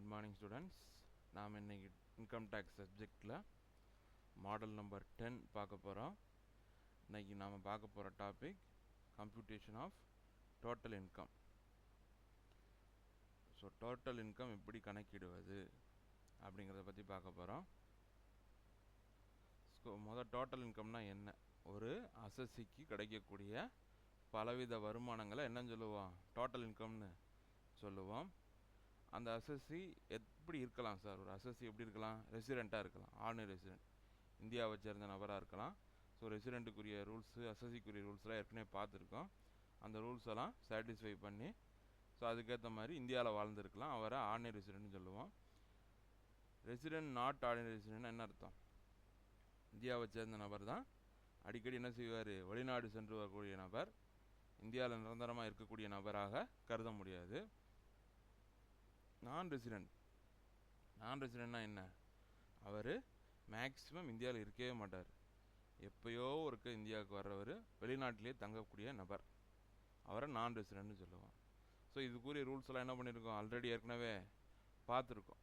Good morning students. நாம் இன்னைக்கு income tax சப்ஜெக்டில் மாடல் நம்பர் 10 பார்க்க போகிறோம். இன்றைக்கி நாம் பார்க்க போகிற topic computation of total income. So total income எப்படி கணக்கிடுவது அப்படிங்கிறத பற்றி பார்க்க போகிறோம். ஸோ டோட்டல் இன்கம்னா என்ன? ஒரு அசஸிக்கு கிடைக்கக்கூடிய பலவித வருமானங்களை என்னன்னு சொல்லுவோம்? டோட்டல் இன்கம்னு சொல்லுவோம். அந்த அசஸி எப்படி இருக்கலாம் சார்? ஒரு அசஸி எப்படி இருக்கலாம்? ரெசிடெண்ட்டாக இருக்கலாம், ஆர்டினரி ரெசிடெண்ட், இந்தியாவை சேர்ந்த நபராக இருக்கலாம். ஸோ ரெசிடெண்ட்டுக்குரிய ரூல்ஸு, அசஸிக்குரிய ரூல்ஸ்லாம் ஏற்கனவே பார்த்துருக்கோம். அந்த ரூல்ஸ் எல்லாம் சாட்டிஸ்ஃபை பண்ணி ஸோ அதுக்கேற்ற மாதிரி இந்தியாவில் வாழ்ந்துருக்கலாம். அவரை ஆர்டினரி ரெசிடெண்ட்னு சொல்லுவோம். ரெசிடெண்ட் நாட் ஆர்டினரி ரெசிடெண்ட் என்ன அர்த்தம்? இந்தியாவை சேர்ந்த நபர் தான் அடிக்கடி என்ன செய்வார்? வெளிநாடு சென்று வரக்கூடிய நபர், இந்தியாவில் நிரந்தரமாக இருக்கக்கூடிய நபராக கருத முடியாது. நான் ரெசிடெண்ட்னா என்ன? அவர் மேக்ஸிமம் இந்தியாவில் இருக்கவே மாட்டார். எப்போயோ ஒருக்க இந்தியாவுக்கு வர்றவர், வெளிநாட்டிலே தங்கக்கூடிய நபர், அவரை நான் ரெசிடெண்ட்னு சொல்லுவோம். ஸோ இதுக்குரிய ரூல்ஸ் எல்லாம் என்ன பண்ணியிருக்கோம்? ஆல்ரெடி ஏற்கனவே பார்த்துருக்கோம்.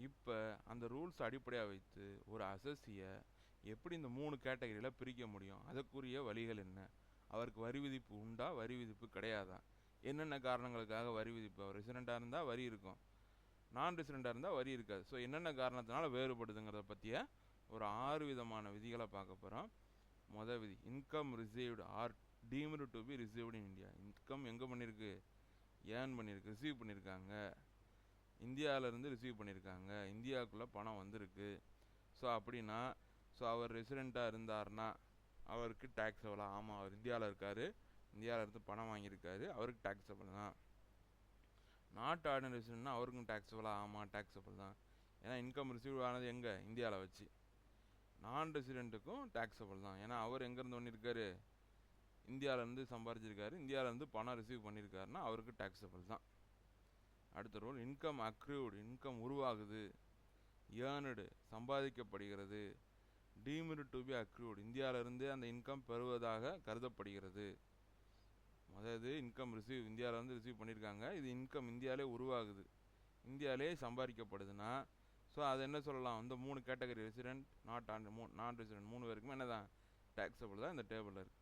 இப்போ அந்த ரூல்ஸ் அடிப்படையாக வைத்து ஒரு அசஸியை எப்படி இந்த 3 கேட்டகரியில் பிரிக்க முடியும்? அதற்குரிய வழிகள் என்ன? அவருக்கு வரி விதிப்பு உண்டா, வரி விதிப்பு கிடையாதா, என்னென்ன காரணங்களுக்காக வரி விதிப்பு? அவர் ரெசிடெண்ட்டாக இருந்தால் வரி இருக்கும், நான் ரெசிடெண்ட்டாக இருந்தால் வரி இருக்காது. ஸோ என்னென்ன காரணத்தினால வேறுபடுதுங்கிறத பற்றிய ஒரு 6 விதமான விதிகளை பார்க்க போகிறோம். மொதல் விதி, income received or deemed to be received in India. இன்கம் எங்கே பண்ணியிருக்கு? ஏர்ன் பண்ணியிருக்கு, ரிசீவ் பண்ணியிருக்காங்க. இந்தியாவிலேருந்து ரிசீவ் பண்ணியிருக்காங்க, இந்தியாவுக்குள்ளே பணம் வந்திருக்கு. ஸோ அப்படின்னா அவர் ரெசிடெண்ட்டாக இருந்தார்னா அவருக்கு டேக்ஸபிள். ஆமாம், அவர் இந்தியாவில் இருக்கார், இந்தியாவில் இருந்து பணம் வாங்கியிருக்காரு, அவருக்கு டேக்ஸபிள் தான். நாட் ஆர்டினரி ரெசிடெண்ட்னா அவருக்கும் டேக்ஸபிளா? ஆமாம், டேக்ஸபிள் தான். ஏன்னா இன்கம் ரிசீவ் ஆனது எங்கே? இந்தியாவில் வச்சு. நான் ரெசிடெண்ட்டுக்கும் டேக்ஸபிள் தான். ஏன்னா அவர் எங்கேருந்து பண்ணியிருக்காரு? இந்தியாவிலேருந்து சம்பாரிச்சிருக்காரு, இந்தியாவிலேருந்து பணம் ரிசீவ் பண்ணியிருக்காருன்னா அவருக்கு டேக்ஸபிள் தான். அடுத்த ரூல், இன்கம் அக்ரூவ்டு, இன்கம் உருவாகுது, ஏர்னடு சம்பாதிக்கப்படுகிறது, டீம்டு டு பி அக்ரூவ்டு, இந்தியாவிலிருந்து அந்த இன்கம் பெறுவதாக கருதப்படுகிறது. அதாவது இன்கம் ரிசீவ், இந்தியாவிலேருந்து ரிசீவ் பண்ணியிருக்காங்க, இது இன்கம் இந்தியாவிலே உருவாகுது, இந்தியாவிலே சம்பாதிக்கப்படுதுன்னா ஸோ அது என்ன சொல்லலாம்? இந்த 3 கேட்டகரி, ரெசிடெண்ட், நான் ரெசிடெண்ட் 3 பேருக்குமே என்ன தான்? டேக்ஸபிள் தான் இந்த டேபிளில் இருக்குது.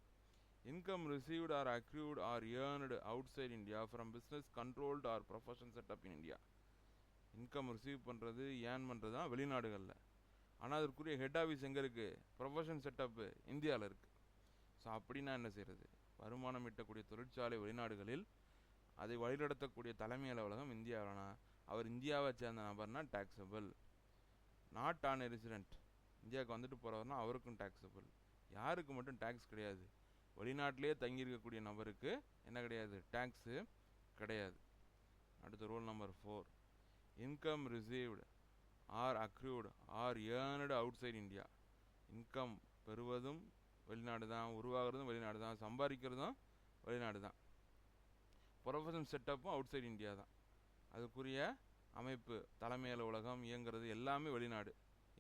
Income received or accrued or earned outside India from business controlled or profession setup in India. Income receive பண்ணுறது, ஏர்ன் பண்ணுறது தான் வெளிநாடுகளில். ஆனால் அதற்குரிய ஹெட் ஆஃபீஸ் எங்கே இருக்குது? ப்ரொஃபஷன் செட்டப்பு இந்தியாவில் இருக்குது. ஸோ அப்படின்னா என்ன செய்கிறது? வருமானம் ஈட்டக்கூடிய தொழிற்சாலை வெளிநாடுகளில், அதை வழிநடத்தக்கூடிய தலைமை அலுவலகம் இந்தியாவில்னா அவர் இந்தியாவை சேர்ந்த நபர்னா டேக்ஸபிள். நாட் ஆன் ரெசிடெண்ட், இந்தியாவுக்கு வந்துட்டு போகிறவர்னா அவருக்கும் டேக்ஸபிள். யாருக்கு மட்டும் டேக்ஸ் கிடையாது? வெளிநாட்டிலே தங்கியிருக்கக்கூடிய நபருக்கு என்ன கிடையாது? டேக்ஸு கிடையாது. அடுத்த rule number 4, income received or accrued or earned outside India. Income பெறுவதும் வெளிநாடு தான், உருவாகிறதும் வெளிநாடு தான், சம்பாதிக்கிறதும் வெளிநாடு தான். ப்ரொஃபஷன் செட்டப்பும் அவுட் சைட் இந்தியா தான். அதுக்குரிய அமைப்பு, தலைமை அலுவலகம், இயங்குறது எல்லாமே வெளிநாடு,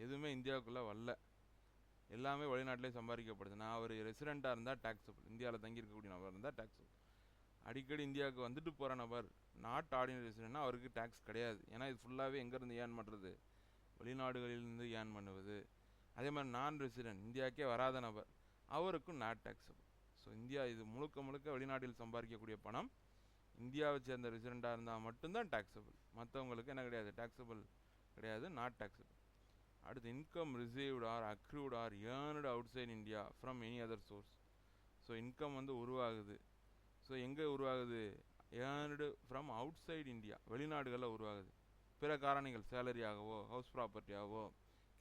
எதுவுமே இந்தியாவுக்குள்ளே வரல, எல்லாமே வெளிநாட்டிலே சம்பாதிக்கப்படுது. நான் ஒரு ரெசிடெண்ட்டாக இருந்தால் டேக்ஸபிள், இந்தியாவில் தங்கியிருக்கக்கூடிய நபர் இருந்தால் டேக்ஸபிள். அடிக்கடி இந்தியாவுக்கு வந்துட்டு போகிற நபர், நாட் ஆர்டினரி ரெசிடெண்ட்னா அவருக்கு டேக்ஸ் கிடையாது. ஏன்னா இது ஃபுல்லாகவே எங்கேருந்து ஏர்ன் பண்ணுறது? வெளிநாடுகளிலிருந்து ஏர்ன் பண்ணுவது. அதே மாதிரி நான் ரெசிடெண்ட், இந்தியாவுக்கே வராத நபர், அவருக்கும் நாட் டேக்ஸபிள். ஸோ இந்தியா இது முழுக்க வெளிநாட்டில் சம்பாதிக்கக்கூடிய பணம் இந்தியாவை சேர்ந்த ரெசிடெண்ட்டாக இருந்தால் மட்டும்தான் டேக்ஸபிள். மற்றவங்களுக்கு என்ன கிடையாது? டேக்ஸபிள் கிடையாது, நாட் டேக்ஸபிள். அடுத்து, income received or accrued or earned outside India from any other source. So income உருவாகுது. ஸோ எங்கே உருவாகுது? Earned from outside India, வெளிநாடுகளில் உருவாகுது. பிற காரணிகள், சேலரியாகவோ, ஹவுஸ் ப்ராப்பர்ட்டியாகவோ,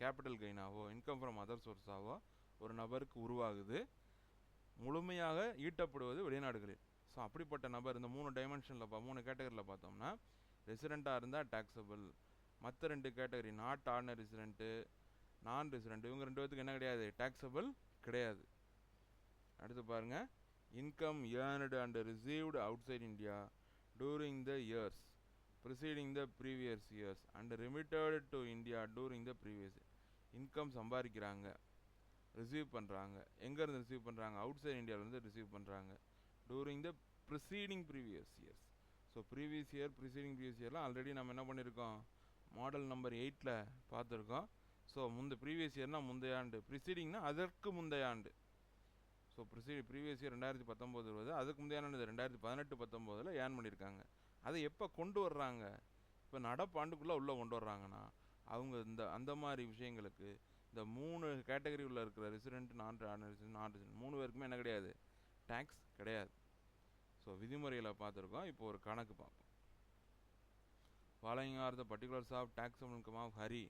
கேபிட்டல் கெயினாகவோ, இன்கம் ஃப்ரம் அதர் சோர்ஸாகவோ ஒரு நபருக்கு உருவாகுது, முழுமையாக ஈட்டப்படுவது வெளிநாடுகளில். ஸோ அப்படிப்பட்ட நபர் இந்த 3 டைமென்ஷனில் 3 கேட்டகரியில் பார்த்தோம்னா ரெசிடெண்ட்டாக இருந்தால் டேக்ஸபிள். மற்ற 2 கேட்டகரி, நாட் ஆர்டினரி ரெசிடெண்ட்டு, நான் ரெசிடெண்ட், இவங்க 2 பேத்துக்கு என்ன கிடையாது? டேக்ஸபிள் கிடையாது. அடுத்து பாருங்கள், income earned and received outside India during the years preceding the previous years and remitted to India during the previous. Income சம்பாதிக்கிறாங்க, ரிசீவ் பண்ணுறாங்க. எங்கேருந்து ரிசீவ் பண்ணுறாங்க? அவுட் சைட் இந்தியாவிலேருந்து ரிசீவ் பண்ணுறாங்க. During the preceding previous years, so previous year preceding previous இயர்லாம் already நம்ம என்ன பண்ணியிருக்கோம், மாடல் நம்பர் 8ல் பார்த்துருக்கோம். ஸோ ப்ரீவியஸ் இயர்னால் முந்தைய ஆண்டு, ப்ரிசீடிங்னா அதற்கு முந்தைய ஆண்டு. ஸோ ப்ரீவியஸ் இயர் 2019 வருது, அதுக்கு முந்தைய ஆண்டு 2018-19 ஏர்ன் பண்ணியிருக்காங்க. அதை எப்போ கொண்டு வர்றாங்க, இப்போ நடப்பாண்டுக்குள்ளே உள்ளே கொண்டு வர்றாங்கன்னா அவங்க அந்த மாதிரி விஷயங்களுக்கு இந்த 3 கேட்டகரி உள்ள இருக்கிற ரெசிடென்ட், நான் ரெசிடென்ட் 3 பேருக்குமே என்ன கிடையாது, டேக்ஸ் கிடையாது. ஸோ விதிமுறையில் பார்த்துருக்கோம். இப்போ ஒரு கணக்கு பார்ப்போம். Following are the particulars of taxable income of Hari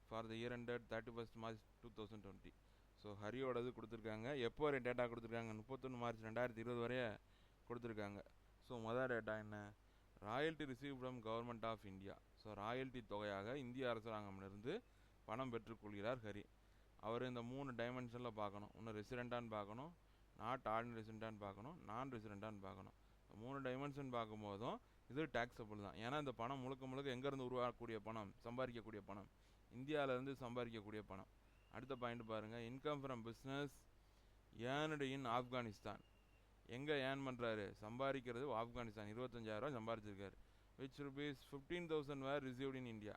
for the year ended 31st March 2020. So ஹரியோடது கொடுத்துருக்காங்க. எப்போ வரை டேட்டா கொடுத்துருக்காங்க, 31 மார்ச் 2020 வரைய கொடுத்துருக்காங்க. ஸோ மொதல் டேட்டா என்ன, royalty receive from government of India. So royalty தொகையாக இந்திய அரசாங்கமிலிருந்து பணம் பெற்றுக்கொள்கிறார் ஹரி. அவர் இந்த 3 டைமென்ஷனில் பார்க்கணும். ஒன்று ரெசிடெண்ட்டான்னு பார்க்கணும், நாட் ஆர்டினரி ரெசிடெண்ட்டான்னு பார்க்கணும், நான் ரெசிடெண்ட்டான்னு பார்க்கணும். 3 டைமென்ஷன் பார்க்கும்போதும் இது டேக்ஸபிள் தான். ஏன்னா இந்த பணம் முழுக்க முழுக்க எங்கேருந்து உருவாக்கக்கூடிய பணம், சம்பாதிக்கக்கூடிய பணம், இந்தியாவிலேருந்து சம்பாதிக்கக்கூடிய பணம். அடுத்த பாயிண்ட் பாருங்கள், income from business earned in Afghanistan. எங்கே ஏர்ன் பண்ணுறாரு, சம்பாதிக்கிறது ஆப்கானிஸ்தான். 25,000 சம்பாதிச்சிருக்காரு. Which rupees 15,000 were received in India.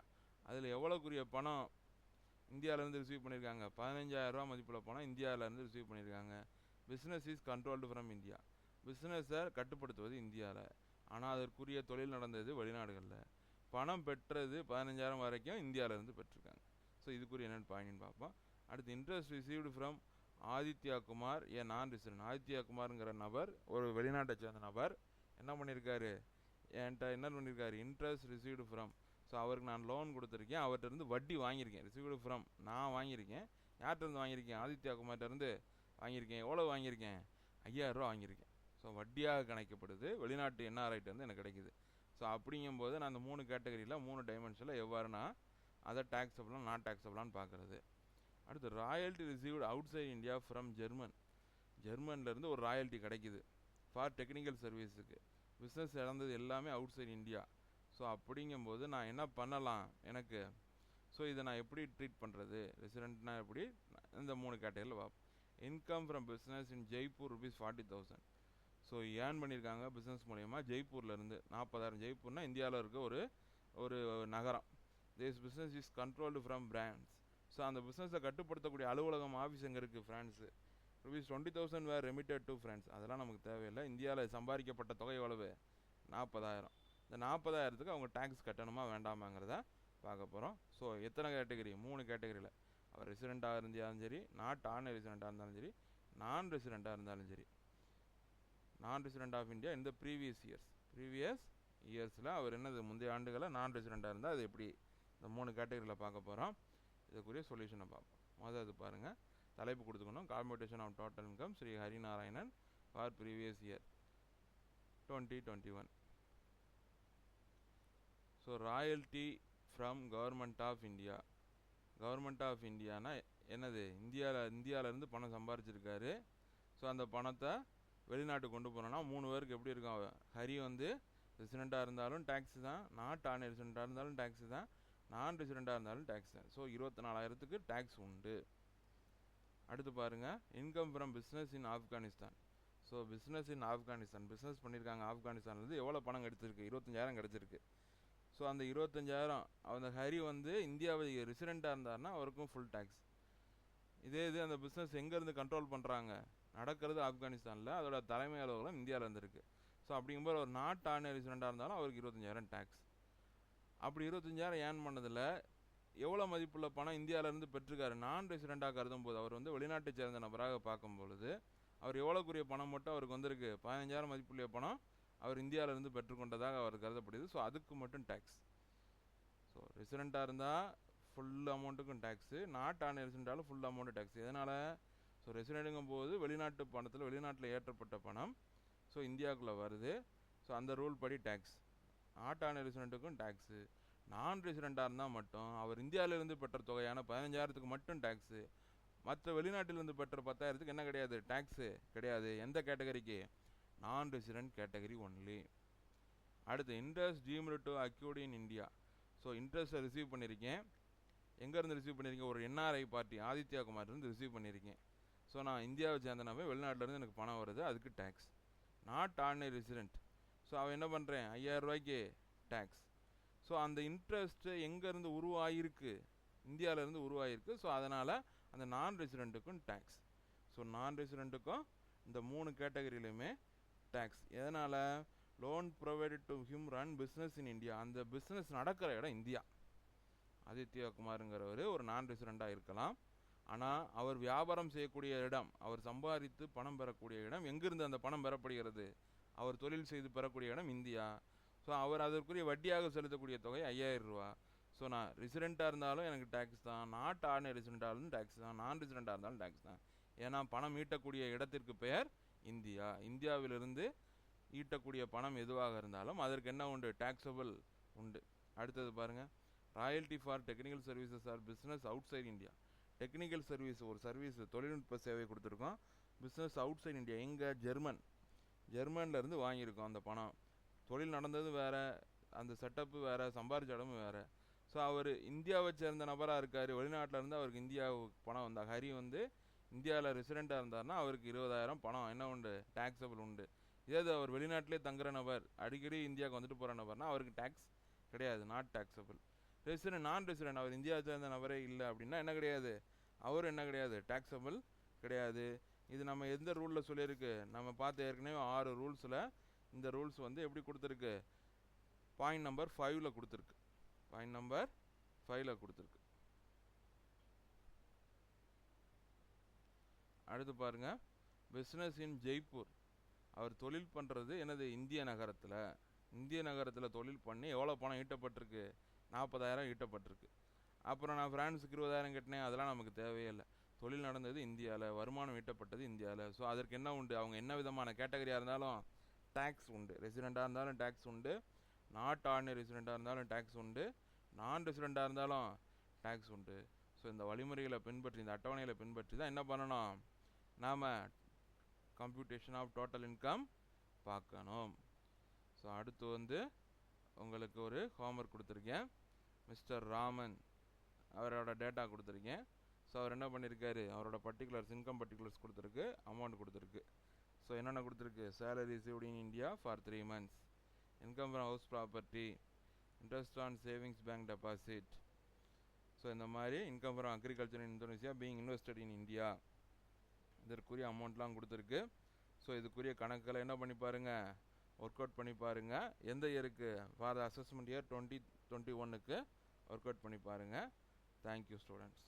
அதில் எவ்வளோக்குரிய பணம் இந்தியாவிலேருந்து ரிசீவ் பண்ணியிருக்காங்க, 15,000 மதிப்புள்ள பணம் இந்தியாவிலேருந்து ரிசீவ் பண்ணியிருக்காங்க. Business is controlled from India. பிஸ்னஸை கட்டுப்படுத்துவது இந்தியாவில், ஆனால் அதற்குரிய தொழில் நடந்தது வெளிநாடுகளில். பணம் பெற்றது 15,000 வரைக்கும் இந்தியாவிலேருந்து பெற்றிருக்காங்க. ஸோ இதுக்குரிய என்னென்னு பாயிண்ட் பார்ப்போம். அடுத்து interest received from Aditya Kumar ஏ நான் ரெசிடென்ட். ஆதித்யா குமாருங்கிற நபர் ஒரு வெளிநாட்டை சேர்ந்த நபர் என்ன பண்ணியிருக்காரு, என்கிட்ட என்ன பண்ணியிருக்காரு, இன்ட்ரெஸ்ட் ரிசீவ்டு ஃப்ரம். ஸோ அவருக்கு நான் லோன் கொடுத்துருக்கேன், அவர்கிட்டருந்து வட்டி வாங்கியிருக்கேன். ரிசீவ்டு ஃப்ரம் நான் வாங்கியிருக்கேன். யார்கிட்டருந்து வாங்கியிருக்கேன், ஆதித்யா குமார்கிட்டருந்து வாங்கியிருக்கேன். எவ்வளோ வாங்கியிருக்கேன், 5,000 ரூபா வாங்கியிருக்கேன். ஸோ வட்டியாக கணக்கப்படுது, வெளிநாட்டு என்ஆர்ஐட்டேருந்து எனக்கு கிடைக்குது. ஸோ அப்படிங்கும்போது நான் அந்த 3 கேட்டகரியில் 3 டைமென்ஷனில் எவ்வாறுனா அதை டேக்ஸபிளாக நான் டேக்ஸபிளான்னு பார்க்குறது. அடுத்து royalty received outside India from ஜெர்மன்லேருந்து ஒரு ராயல்ட்டி கிடைக்குது ஃபார் டெக்னிக்கல் சர்வீஸுக்கு. பிஸ்னஸ் இழந்தது எல்லாமே அவுட் சைட் இந்தியா. ஸோ அப்படிங்கும்போது நான் என்ன பண்ணலாம் எனக்கு, ஸோ இதை நான் எப்படி ட்ரீட் பண்ணுறது, ரெசிடென்ட்னா எப்படி, இந்த 3 கேட்டகரியில் பார்ப்போம். Income from business in Jaipur rupees 40,000. So earn பண்ணியிருக்காங்க பிஸ்னஸ் மூலயமா ஜெய்ப்பூர்லேருந்து 40,000. ஜெய்ப்பூர்னா இந்தியாவில் இருக்க ஒரு நகரம். This business is controlled from France. So அந்த பிஸ்னஸை கட்டுப்படுத்தக்கூடிய அலுவலகம் ஆஃபீஸ் எங்கே இருக்குது, France. Rupees 20,000 were remitted to France. அதெல்லாம் நமக்கு தேவையில்லை. இந்தியாவில் சம்பாதிக்கப்பட்ட தொகை எவ்வளவு, 40,000. இந்த 40,000க்கு அவங்க டேக்ஸ் கட்டணுமா வேண்டாமாங்கிறத பார்க்க போகிறோம். ஸோ எத்தனை கேட்டகரி, 3 கேட்டகரியில். அவர் ரெசிடெண்ட்டாக இருந்தாலும் சரி, நாட் ஆன் ரெசிடெண்ட்டாக இருந்தாலும் சரி, நான் ரெசிடெண்ட்டாக இருந்தாலும் சரி. நான் ரெசிடெண்ட் ஆஃப் இந்தியா இந்த ப்ரீவியஸ் இயர்ஸில் அவர் என்னது முந்தைய ஆண்டுகளில் நான் ரெசிடெண்ட்டாக இருந்தால் அது எப்படி, இந்த 3 கேட்டகரியில் பார்க்க போகிறோம். இதுக்குரிய சொல்யூஷனை பார்ப்போம். முதல் இது பாருங்கள், தலைப்பு கொடுத்துக்கணும், computation of total income Shri Harinarayanan for previous year 2021. So royalty from government of India. Government of இந்தியானா என்னது, இந்தியாவிலேருந்து பணம் சம்பாரிச்சிருக்காரு. ஸோ அந்த பணத்தை வெளிநாட்டுக்கு கொண்டு போனோன்னா 3 பேருக்கு எப்படி இருக்கும், ஹரி ரெசிடெண்ட்டாக இருந்தாலும் டேக்ஸு தான், நாட் ஆன் ரெசிடெண்ட்டாக இருந்தாலும் டேக்ஸு தான், நான் ரெசிடெண்ட்டாக இருந்தாலும் டேக்ஸ் தான். ஸோ 24,000க்கு டேக்ஸ் உண்டு. அடுத்து பாருங்கள், income from business in Afghanistan. So business in Afghanistan, business பண்ணியிருக்காங்க ஆப்கானிஸ்தான்லேருந்து எவ்வளோ பணம் கிடச்சிருக்கு, 25,000 கிடச்சிருக்கு. ஸோ அந்த 25,000 அந்த ஹரி இந்தியாவை ரெசிடெண்ட்டாக இருந்தார்னா அவருக்கும் ஃபுல் டேக்ஸ். இதே அந்த பிஸ்னஸ் எங்கேருந்து கண்ட்ரோல் பண்ணுறாங்க, நடக்கிறது ஆப்கானிஸ்தானில், அதோட தலைமை அலுவலகம் இந்தியாவிலேருந்து இருக்குது. ஸோ அப்படிங்கும்போது ஒரு நாட் ஆர்டினரி ரெசிடெண்ட்டாக இருந்தாலும் அவருக்கு 25,000 டேக்ஸ். அப்படி 25,000 ஏர்ன் பண்ணதில் எவ்வளோ மதிப்புள்ள பணம் இந்தியாவிலேருந்து பெற்றிருக்காரு, நான் ரெசிடெண்ட்டாக கருதும் போது அவர் வெளிநாட்டை சேர்ந்த நபராக பார்க்கும் பொழுது அவர் எவ்வளோக்குரிய பணம் மட்டும் அவருக்கு வந்திருக்கு, 15,000 மதிப்புள்ள பணம் அவர் இந்தியாவிலேருந்து பெற்றுக்கொண்டதாக அவர் கருதப்படுது. ஸோ அதுக்கு மட்டும் டேக்ஸ். ஸோ ரெசிடெண்ட்டாக இருந்தால் ஃபுல் அமௌண்ட்டுக்கும் டேக்ஸு, நாட் ஆன் ரெசிடெண்ட்டாலும் ஃபுல் அமௌண்ட்டு டேக்ஸ். எதனால், ஸோ ரெசிடெண்ட்டுங்கும் போது வெளிநாட்டு பணத்தில் வெளிநாட்டில் ஏற்றப்பட்ட பணம் ஸோ இந்தியாவுக்குள்ளே வருது. ஸோ அந்த ரூல் படி டேக்ஸ். நாட் ஆன் ரெசிடெண்ட்டுக்கும் டேக்ஸு. நான் ரெசிடெண்ட்டாக இருந்தால் மட்டும் அவர் இந்தியாவிலிருந்து பெற்ற தொகையான 15,000க்கு மட்டும் டேக்ஸு. மற்ற வெளிநாட்டிலிருந்து பெற்ற 10,000க்கு என்ன கிடையாது, டேக்ஸு கிடையாது. எந்த கேட்டகரிக்கு, நான் ரெசிடெண்ட் கேட்டகரி ஒன்லி. அடுத்து interest deemed to accrued in India. So இன்ட்ரெஸ்ட்டை ரிசீவ் பண்ணியிருக்கேன். எங்கேருந்து ரிசீவ் பண்ணியிருக்கேன், ஒரு என்ஆர்ஐ பார்ட்டி ஆதித்யா குமார்லேருந்து ரிசீவ் பண்ணியிருக்கேன். ஸோ நான் இந்தியாவை சேர்ந்தனாவே வெளிநாட்டிலேருந்து எனக்கு பணம் வருது, அதுக்கு tax. Not ordinary resident. So அவன் என்ன பண்ணுறேன் 5000 ரூபாய்க்கு டேக்ஸ். ஸோ அந்த இன்ட்ரெஸ்ட்டு எங்கேருந்து உருவாகிருக்கு, இந்தியாவிலேருந்து உருவாகிருக்கு. ஸோ அதனால் அந்த நான் ரெசிடெண்ட்டுக்கும் டேக்ஸ். ஸோ நான் ரெசிடெண்ட்டுக்கும் இந்த 3 கேட்டகரியிலுமே டேக்ஸ். எதனால்? Loan provided to him run business in India. அந்த பிஸ்னஸ் நடக்கிற இடம் இந்தியா. ஆதித்யா குமாருங்கிறவர் ஒரு நான் ரெசிடெண்ட்டாக இருக்கலாம், ஆனால் அவர் வியாபாரம் செய்யக்கூடிய இடம், அவர் சம்பாதித்து பணம் பெறக்கூடிய இடம், எங்கிருந்து அந்த பணம் பெறப்படுகிறது, அவர் தொழில் செய்து பெறக்கூடிய இடம் இந்தியா. ஸோ அவர் அதற்குரிய வட்டியாக செலுத்தக்கூடிய தொகை 5000 ரூபா. ஸோ நான் ரெசிடெண்ட்டாக இருந்தாலும் எனக்கு டேக்ஸ் தான், நாட் ஆர்டினரி ரெசிடெண்ட்டாக இருந்தாலும் டேக்ஸ் தான், நான் ரெசிடெண்ட்டாக இருந்தாலும் டேக்ஸ் தான். ஏன்னா பணம் ஈட்டக்கூடிய இடத்திற்கு பெயர் இந்தியா. இந்தியாவிலிருந்து ஈட்டக்கூடிய பணம் எதுவாக இருந்தாலும் அதற்கு என்ன உண்டு? டேக்ஸபிள் உண்டு. அடுத்தது பாருங்கள், royalty for technical services or business outside India. Technical service ஒரு சர்வீஸ் தொழில்நுட்ப சேவை கொடுத்துருக்கோம். பிஸ்னஸ் அவுட் சைட் இந்தியா எங்கே? ஜெர்மன்லேருந்து வாங்கியிருக்கோம். அந்த பணம் தொழில் நடந்தது வேறு, அந்த செட்டப்பு வேறு, சம்பாரிச்ச இடமும் வேறு. ஸோ அவர் இந்தியாவை சேர்ந்த நபராக இருக்கார், வெளிநாட்டில் இருந்து அவருக்கு இந்தியாவுக்கு பணம் வந்தால், ஹரி வந்து இந்தியாவில் ரெசிடெண்ட்டாக இருந்தார்னா அவருக்கு 20000 பணம் என்ன உண்டு? டேக்ஸபிள் உண்டு. இதே அவர் வெளிநாட்டிலே தங்குற நபர், அடிக்கடி இந்தியாவுக்கு வந்துட்டு போகிற நபர்னால் அவருக்கு டேக்ஸ் கிடையாது, நாட் டேக்ஸபிள். நான் ரெசிடெண்ட், அவர் இந்தியாவை சேர்ந்த நபரே இல்லை அப்படின்னா என்ன கிடையாது? அவர் என்ன கிடையாது? டேக்ஸபிள் கிடையாது. இது நம்ம எந்த ரூலில் சொல்லியிருக்கு? நம்ம பார்த்து ஏற்கனவே 6 ரூல்ஸில் இந்த ரூல்ஸ் வந்து எப்படி கொடுத்துருக்கு? பாயிண்ட் நம்பர் 5ல் கொடுத்துருக்கு. பாயிண்ட் நம்பர் 5ல் கொடுத்துருக்கு. அடுத்து பாருங்கள், பிஸ்னஸ் இன் ஜெய்ப்பூர். அவர் தொழில் பண்ணுறது என்னது? இந்திய நகரத்தில் தொழில் பண்ணி எவ்வளோ பணம் ஈட்டப்பட்டிருக்கு? 40000 ஈட்டப்பட்டிருக்கு. அப்புறம் நான் ஃப்ரான்ஸுக்கு 20000 கட்டினேன், அதெல்லாம் நமக்கு தேவையே இல்லை. தொழில் நடந்தது இந்தியாவில், வருமானம் ஈட்டப்பட்டது இந்தியாவில். ஸோ அதற்கு என்ன உண்டு? அவங்க என்ன விதமான கேட்டகரியாக இருந்தாலும் டேக்ஸ் உண்டு. ரெசிடெண்ட்டாக இருந்தாலும் டேக்ஸ் உண்டு, நாட் ஆர்டினரி ரெசிடெண்ட்டாக இருந்தாலும் டேக்ஸ் உண்டு, நான் ரெசிடெண்ட்டாக இருந்தாலும் டேக்ஸ் உண்டு. ஸோ இந்த வழிமுறைகளை பின்பற்றி, இந்த அட்டவணைகளை பின்பற்றி தான் என்ன பண்ணணும்? நாம் கம்ப்யூட்டேஷன் ஆஃப் டோட்டல் இன்கம் பார்க்கணும். ஸோ அடுத்து வந்து உங்களுக்கு ஒரு ஹோம்ஒர்க் கொடுத்துருக்கேன். மிஸ்டர் ராமன் அவரோட டேட்டா கொடுத்துருக்கேன். ஸோ அவர் என்ன பண்ணியிருக்காரு? அவரோட பர்டிகுலர்ஸ், இன்கம் பர்டிகுலர்ஸ் கொடுத்துருக்கு, அமௌண்ட் கொடுத்துருக்கு. ஸோ என்னென்ன கொடுத்துருக்கு? Salary received in India for 3 months, income from house property, interest on savings bank deposit. So இந்த மாதிரி income from agriculture in Indonesia being invested in India, இதற்குரிய அமௌண்ட்லாம் கொடுத்துருக்கு. ஸோ இதுக்குரிய கணக்கில் என்ன பண்ணி பாருங்கள், ஒர்க் அவுட் பண்ணி பாருங்கள். எந்த இயருக்கு? ஃபார் த அசஸ்மெண்ட் இயர் 2021க்கு ஒர்க் அவுட் பண்ணி பாருங்கள். Thank you students.